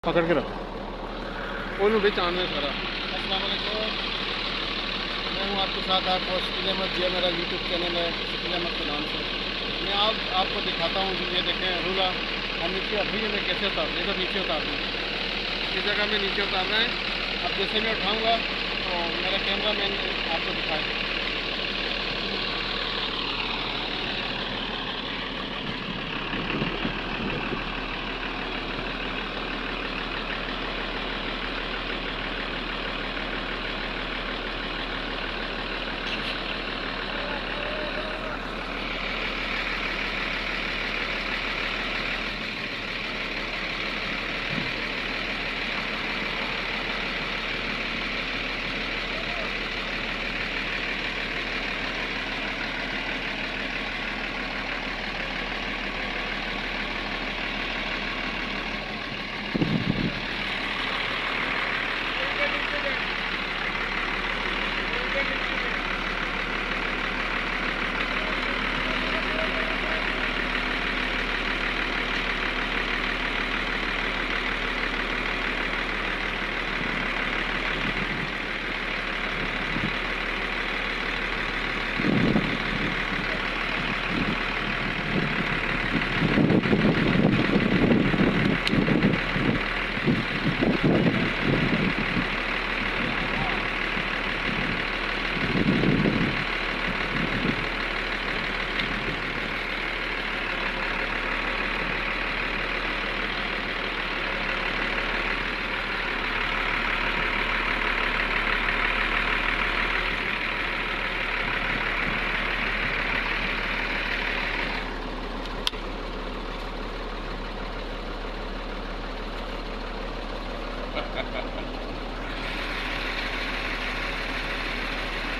पकड़ के रख ओनू भी चांद में सारा। अस्सलाम वालेकुम, मैं हूं आपके साथ आप शकील अहमद जी, मेरा यूट्यूब चैनल है शकील अहमद के नाम से। मैं आपको दिखाता हूं कि ये देखें रूला हम नीचे अभी में कैसे उतारते हैं। तो नीचे उतारना है, इस जगह में नीचे उतारना है। अब जैसे मैं उठाऊँगा तो मेरा कैमरा मैन आपको दिखाएगा।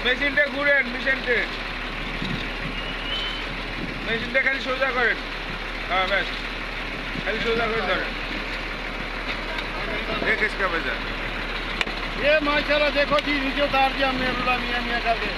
মেশিনটা ঘুরেন, মেশিনটা খালি সোজা করেন। হ্যাঁ ব্যাস, খালি সোজা করে ধরেন। देख इसका वजह ये माशाल्लाह देखो जी, नीचे उतार दिया हमने रूला मियाँ मियाँ करके।